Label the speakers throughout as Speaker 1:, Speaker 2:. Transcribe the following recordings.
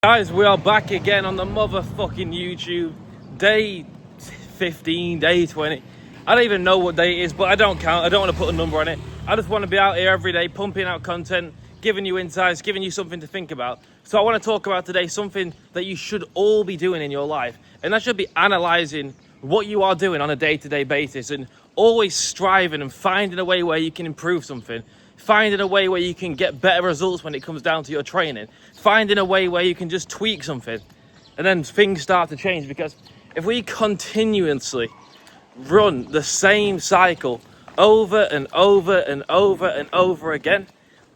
Speaker 1: Guys, we are back again on the motherfucking YouTube. Day 15, day 20. I don't even know what day it is, but I don't count. I don't want to put a number on it. I just want to be out here every day, pumping out content, giving you insights, giving you something to think about. So I want to talk about today something that you should all be doing in your life. And that should be analyzing what you are doing on a day-to-day basis and always striving and finding a way where you can improve something. Finding a way where you can get better results when it comes down to your training. Finding a way where you can just tweak something and then things start to change. Because if we continuously run the same cycle over and over and over and over again,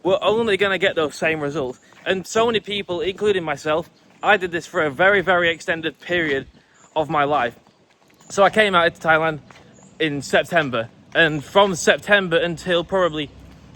Speaker 1: we're only going to get those same results. And so many people, including myself, I did this for a very, very extended period of my life. So I came out to Thailand in September, and from September until probably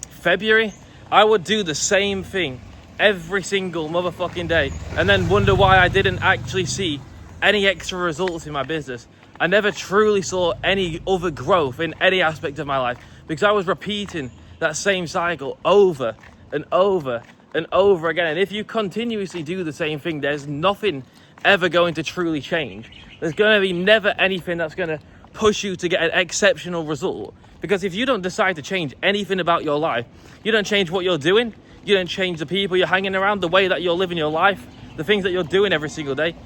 Speaker 1: February, I would do the same thing every single motherfucking day and then wonder why I didn't actually see any extra results in my business. I never truly saw any other growth in any aspect of my life because I was repeating that same cycle over and over and over again. And if you continuously do the same thing, there's nothing ever going to truly change. There's going to be never anything that's going to push you to get an exceptional result. Because if you don't decide to change anything about your life, you don't change what you're doing, you don't change the people you're hanging around, the way that you're living your life, the things that you're doing every single day,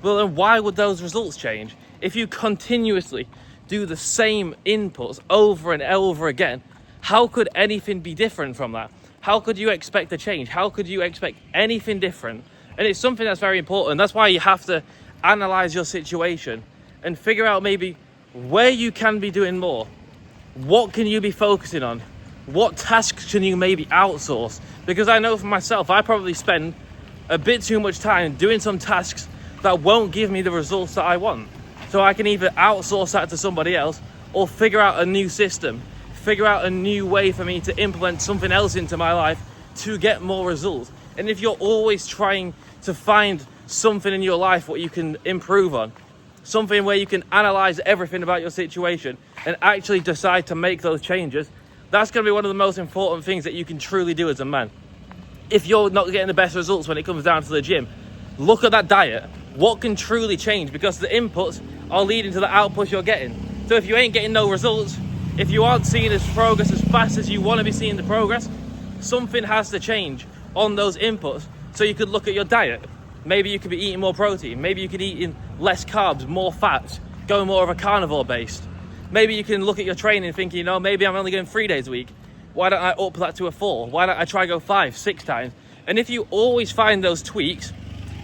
Speaker 1: well then why would those results change? If you continuously do the same inputs over and over again, how could anything be different from that? How could you expect a change? How could you expect anything different? And it's something that's very important. That's why you have to analyze your situation and figure out maybe where you can be doing more. What can you be focusing on? What tasks can you maybe outsource? Because I know for myself, I probably spend a bit too much time doing some tasks that won't give me the results that I want. So I can either outsource that to somebody else or figure out a new system, figure out a new way for me to implement something else into my life to get more results. And if you're always trying to find something in your life what you can improve on, something where you can analyze everything about your situation and actually decide to make those changes, that's going to be one of the most important things that you can truly do as a man. If you're not getting the best results when it comes down to the gym, look at that diet. What can truly change? Because the inputs are leading to the outputs you're getting. So if you ain't getting no results, if you aren't seeing this progress as fast as you want to be seeing the progress, something has to change on those inputs. So you could look at your diet. Maybe you could be eating more protein. Maybe you could eat in less carbs, more fats, going more of a carnivore based. Maybe you can look at your training thinking, maybe I'm only going 3 days a week. Why don't I up that to a 4? Why don't I try go 5, 6 times? And if you always find those tweaks,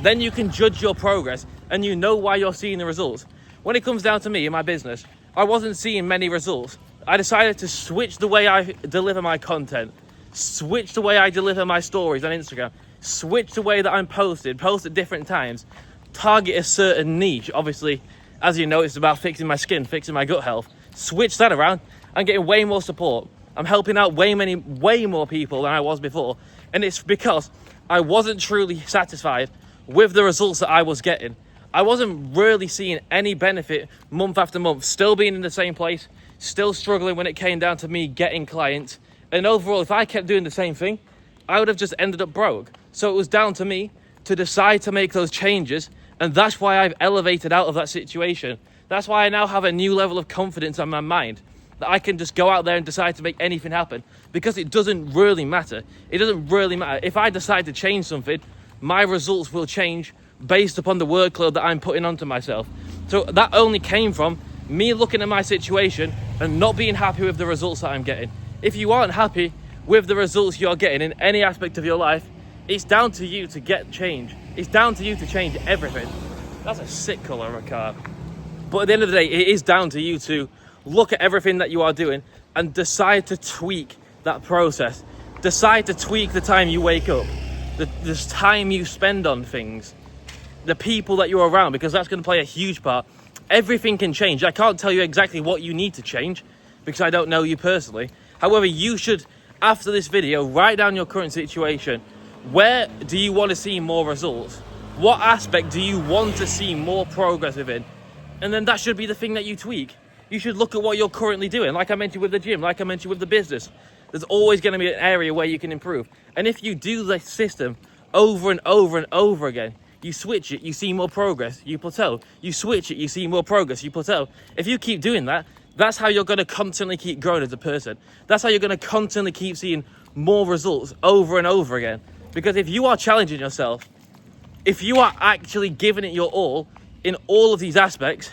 Speaker 1: then you can judge your progress and you know why you're seeing the results. When it comes down to me in my business, I wasn't seeing many results. I decided to switch the way I deliver my content, switch the way I deliver my stories on Instagram, switch the way that I'm post at different times, target a certain niche. Obviously, as you know, it's about fixing my skin, fixing my gut health. Switch that around. I'm getting way more support. I'm helping out way more people than I was before. And it's because I wasn't truly satisfied with the results that I was getting. I wasn't really seeing any benefit month after month, still being in the same place, still struggling when it came down to me getting clients. And overall, if I kept doing the same thing, I would have just ended up broke. So it was down to me to decide to make those changes. And that's why I've elevated out of that situation. That's why I now have a new level of confidence in my mind that I can just go out there and decide to make anything happen, because it doesn't really matter. It doesn't really matter. If I decide to change something, my results will change based upon the workload that I'm putting onto myself. So that only came from me looking at my situation and not being happy with the results that I'm getting. If you aren't happy with the results you're getting in any aspect of your life, it's down to you to get change. It's down to you to change everything. That's a sick colour of a car. But at the end of the day, it is down to you to look at everything that you are doing and decide to tweak that process. Decide to tweak the time you wake up, the time you spend on things, the people that you're around, because that's going to play a huge part. Everything can change. I can't tell you exactly what you need to change because I don't know you personally. However, you should, after this video, write down your current situation. Where do you want to see more results? What aspect do you want to see more progress within? And then that should be the thing that you tweak. You should look at what you're currently doing. Like I mentioned with the gym, like I mentioned with the business. There's always going to be an area where you can improve. And if you do the system over and over and over again, You switch it, you see more progress, you plateau. You switch it, you see more progress, you plateau. If you keep doing that, that's how you're going to constantly keep growing as a person. That's how you're going to constantly keep seeing more results over and over again. Because if you are challenging yourself, if you are actually giving it your all in all of these aspects,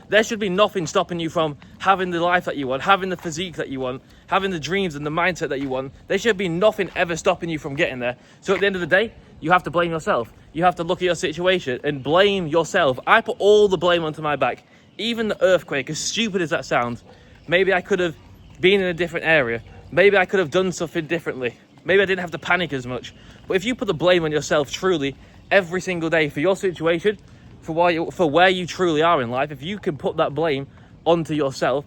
Speaker 1: there should be nothing stopping you from having the life that you want, having the physique that you want, having the dreams and the mindset that you want. There should be nothing ever stopping you from getting there. So at the end of the day, you have to blame yourself. You have to look at your situation and blame yourself. I put all the blame onto my back. Even the earthquake, as stupid as that sounds, maybe I could have been in a different area. Maybe I could have done something differently. Maybe I didn't have to panic as much. But if you put the blame on yourself truly every single day for your situation, for where you truly are in life, if you can put that blame onto yourself,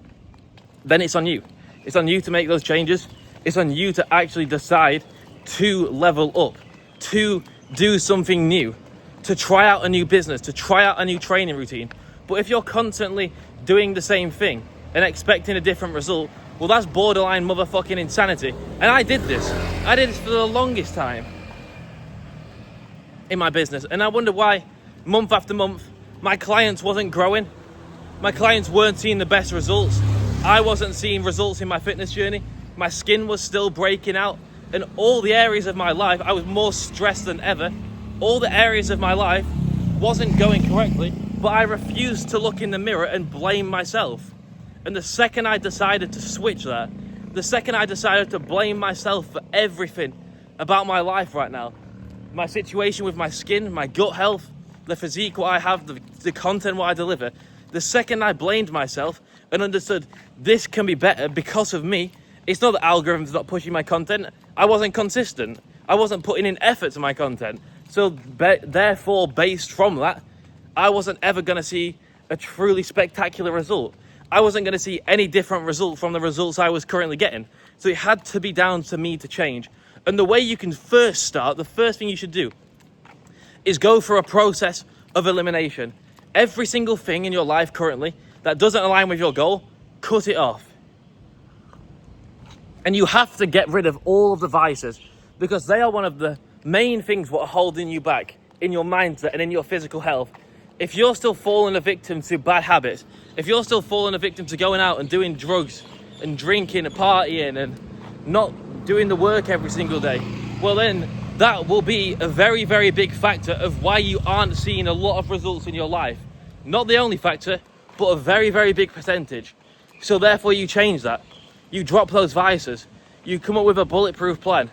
Speaker 1: then it's on you. It's on you to make those changes. It's on you to actually decide to level up, to do something new, to try out a new business, to try out a new training routine. But if you're constantly doing the same thing and expecting a different result, well, that's borderline motherfucking insanity. And I did this. I did this for the longest time in my business. And I wonder why, month after month, my clients wasn't growing. My clients weren't seeing the best results. I wasn't seeing results in my fitness journey. My skin was still breaking out. In all the areas of my life, I was more stressed than ever. All the areas of my life wasn't going correctly, but I refused to look in the mirror and blame myself. And the second I decided to switch that, the second I decided to blame myself for everything about my life right now, my situation with my skin, my gut health, the physique what I have, the content what I deliver, the second I blamed myself and understood this can be better because of me, it's not the algorithm's not pushing my content. I wasn't consistent. I wasn't putting in effort to my content. So therefore, based from that, I wasn't ever going to see a truly spectacular result. I wasn't going to see any different result from the results I was currently getting. So it had to be down to me to change. And the way you can first start, the first thing you should do is go through a process of elimination. Every single thing in your life currently that doesn't align with your goal, cut it off. And you have to get rid of all of the vices because they are one of the main things what are holding you back in your mindset and in your physical health. If you're still falling a victim to bad habits, if you're still falling a victim to going out and doing drugs and drinking and partying and not doing the work every single day, well then that will be a very, very big factor of why you aren't seeing a lot of results in your life. Not the only factor, but a very, very big percentage. So therefore you change that. You drop those vices. You come up with a bulletproof plan.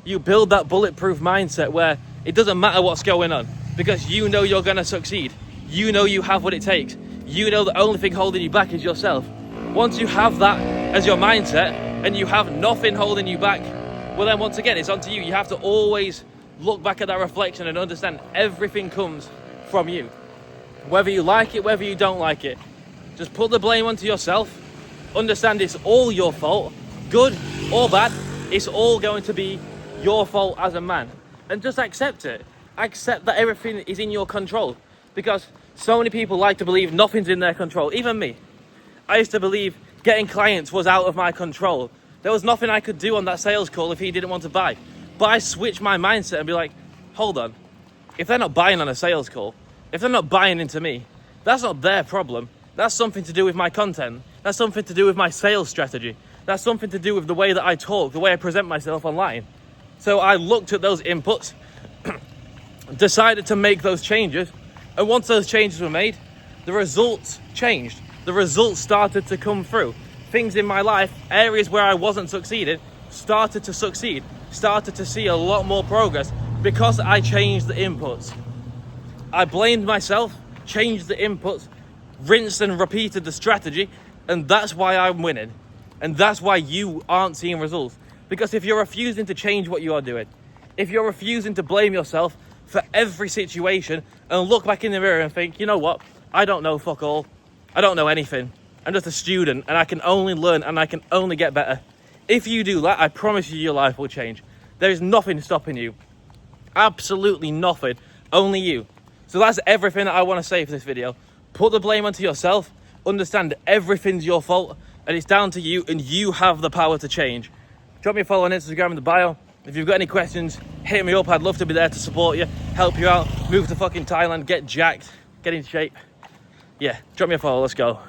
Speaker 1: You build that bulletproof mindset where it doesn't matter what's going on because you know you're going to succeed. You know you have what it takes. You know the only thing holding you back is yourself. Once you have that as your mindset and you have nothing holding you back, well then once again, it's on to you. You have to always look back at that reflection and understand everything comes from you. Whether you like it, whether you don't like it. Just put the blame onto yourself. Understand it's all your fault. Good or bad, it's all going to be your fault as a man. And just accept it. Accept that everything is in your control. Because so many people like to believe nothing's in their control. Even me. I used to believe getting clients was out of my control. There was nothing I could do on that sales call if he didn't want to buy. But I switched my mindset and be like, hold on. If they're not buying on a sales call, if they're not buying into me, that's not their problem. That's something to do with my content. That's something to do with my sales strategy. That's something to do with the way that I talk, the way I present myself online. So I looked at those inputs, decided to make those changes. And once those changes were made, the results changed. The results started to come through. Things in my life, areas where I wasn't succeeding, started to succeed. Started to see a lot more progress because I changed the inputs. I blamed myself, changed the inputs, rinsed and repeated the strategy, and that's why I'm winning. And that's why you aren't seeing results. Because if you're refusing to change what you are doing, if you're refusing to blame yourself for every situation and look back in the mirror and think, you know what, I don't know fuck all. I don't know anything. I'm just a student and I can only learn and I can only get better. If you do that, I promise you your life will change. There is nothing stopping you. Absolutely nothing. Only you. So that's everything that I want to say for this video. Put the blame onto yourself. Understand everything's your fault and it's down to you and you have the power to change. Drop me a follow on Instagram in the bio. If you've got any questions, hit me up. I'd love to be there to support you, help you out, move to fucking Thailand, get jacked, get in shape. Yeah, drop me a follow, let's go.